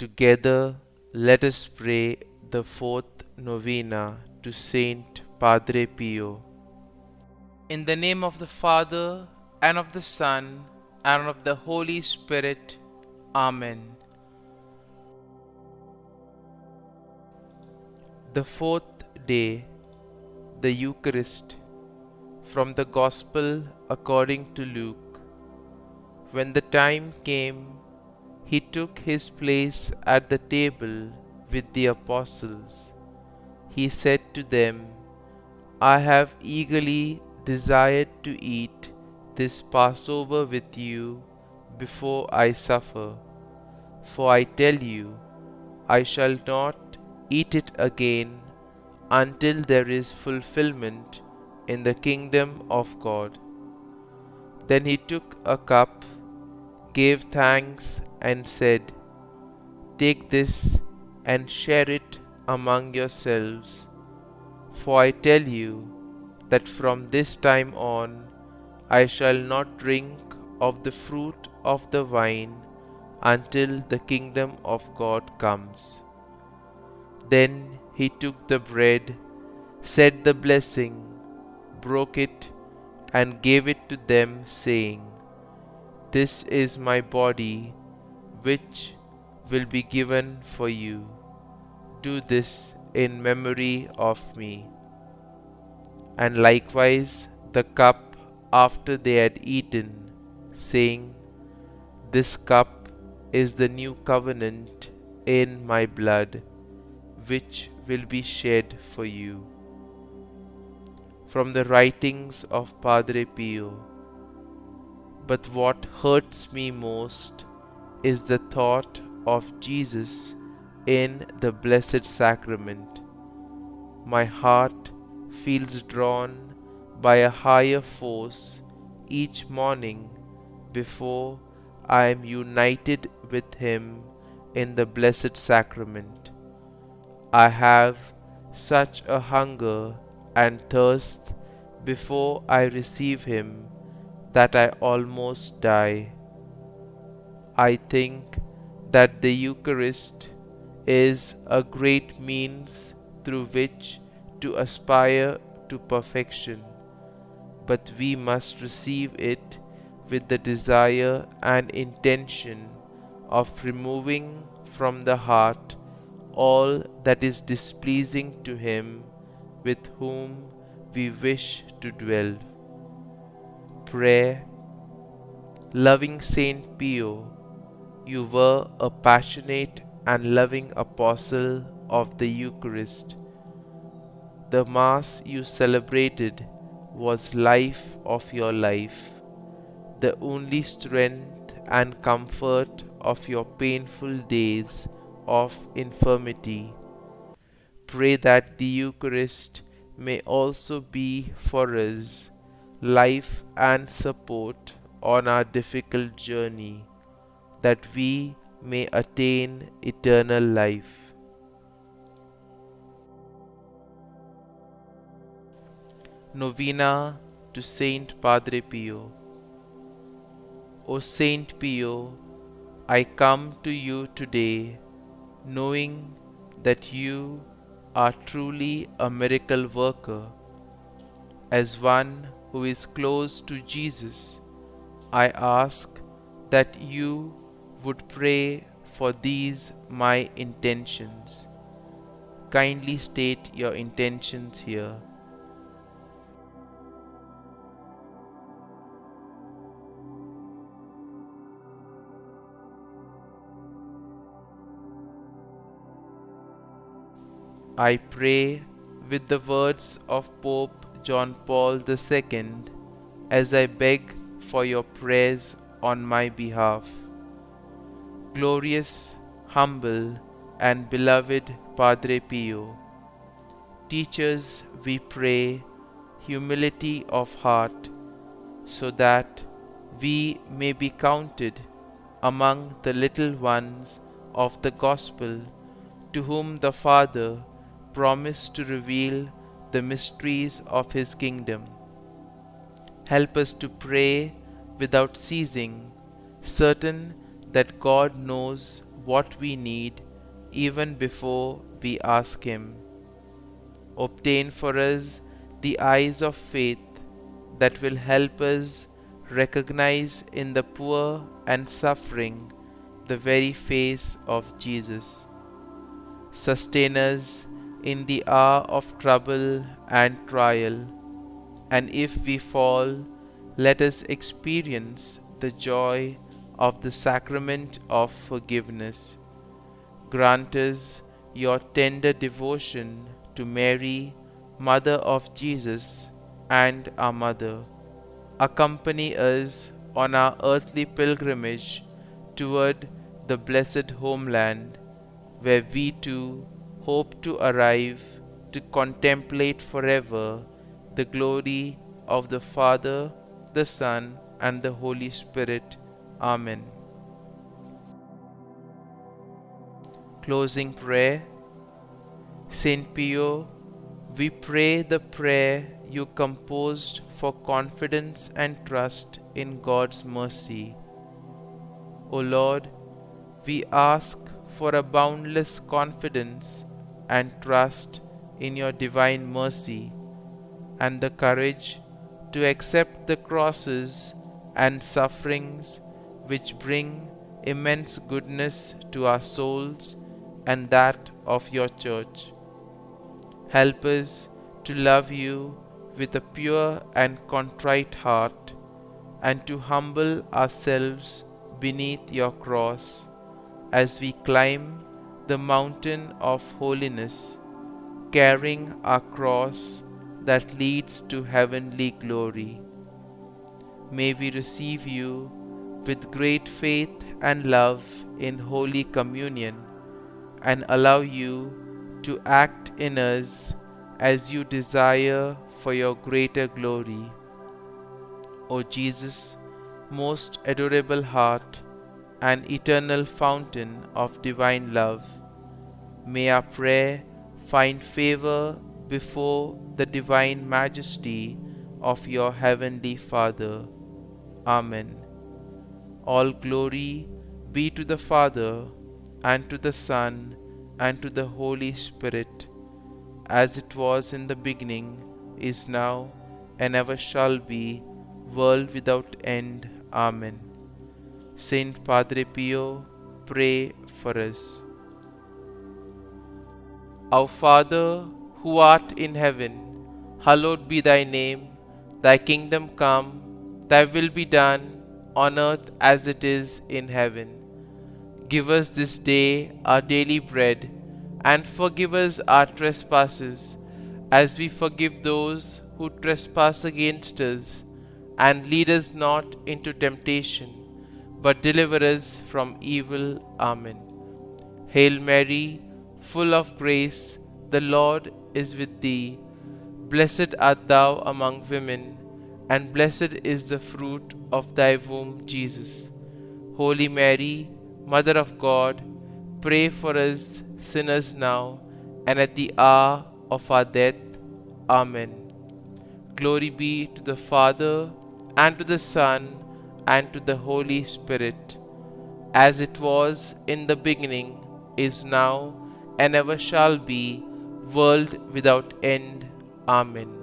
Together, let us pray the fourth novena to Saint Padre Pio. In the name of the Father, and of the Son, and of the Holy Spirit. Amen. The fourth day, the Eucharist, from the Gospel according to Luke. When the time came, he took his place at the table with the apostles. He said to them, I have eagerly desired to eat this Passover with you before I suffer. For I tell you, I shall not eat it again until there is fulfillment in the kingdom of God. Then he took a cup, gave thanks, and said, Take this and share it among yourselves. For I tell you that from this time on I shall not drink of the fruit of the vine until the kingdom of God comes. Then he took the bread, said the blessing, broke it, and gave it to them, saying, This is my body, which will be given for you. Do this in memory of me. And likewise the cup after they had eaten, saying, This cup is the new covenant in my blood, which will be shed for you. From the writings of Padre Pio. But what hurts me most is the thought of Jesus in the Blessed Sacrament. My heart feels drawn by a higher force each morning before I am united with Him in the Blessed Sacrament. I have such a hunger and thirst before I receive Him that I almost die. I think that the Eucharist is a great means through which to aspire to perfection, but we must receive it with the desire and intention of removing from the heart all that is displeasing to Him with whom we wish to dwell. Prayer. Loving Saint Pio, you were a passionate and loving apostle of the Eucharist. The Mass you celebrated was life of your life, the only strength and comfort of your painful days of infirmity. Pray that the Eucharist may also be for us life and support on our difficult journey, that we may attain eternal life. Novena to Saint Padre Pio. O Saint Pio, I come to you today, knowing that you are truly a miracle worker. As one who is close to Jesus, I ask that you would pray for these my intentions. Kindly state your intentions here. I pray with the words of Pope John Paul II as I beg for your prayers on my behalf. Glorious, humble, and beloved Padre Pio, teach us, we pray, humility of heart, so that we may be counted among the little ones of the Gospel, to whom the Father promised to reveal the mysteries of His kingdom. Help us to pray without ceasing, certain that God knows what we need even before we ask Him. Obtain for us the eyes of faith that will help us recognize in the poor and suffering the very face of Jesus. Sustain us in the hour of trouble and trial, and if we fall, let us experience the joy of the sacrament of forgiveness. Grant us your tender devotion to Mary, Mother of Jesus, and our Mother. Accompany us on our earthly pilgrimage toward the blessed homeland, where we too hope to arrive to contemplate forever the glory of the Father, the Son, and the Holy Spirit. Amen. Closing prayer. St. Pio, we pray the prayer you composed for confidence and trust in God's mercy. O Lord, we ask for a boundless confidence and trust in your divine mercy, and the courage to accept the crosses and sufferings which bring immense goodness to our souls and that of your Church. Help us to love you with a pure and contrite heart, and to humble ourselves beneath your cross as we climb the mountain of holiness, carrying our cross that leads to heavenly glory. May we receive you with great faith and love in Holy Communion, and allow you to act in us as you desire for your greater glory. O Jesus, most adorable heart and eternal fountain of divine love, may our prayer find favor before the divine majesty of your heavenly Father. Amen. All glory be to the Father, and to the Son, and to the Holy Spirit, as it was in the beginning, is now, and ever shall be, world without end. Amen. St. Padre Pio, pray for us. Our Father, who art in heaven, hallowed be thy name. Thy kingdom come, thy will be done, on earth as it is in heaven. Give us this day our daily bread, and forgive us our trespasses, as we forgive those who trespass against us. And lead us not into temptation, but deliver us from evil. Amen. Hail Mary, full of grace, the Lord is with thee. Blessed art thou among women, and blessed is the fruit of thy womb, Jesus. Holy Mary, Mother of God, pray for us sinners now and at the hour of our death. Amen. Glory be to the Father, and to the Son, and to the Holy Spirit, as it was in the beginning, is now, and ever shall be, world without end. Amen.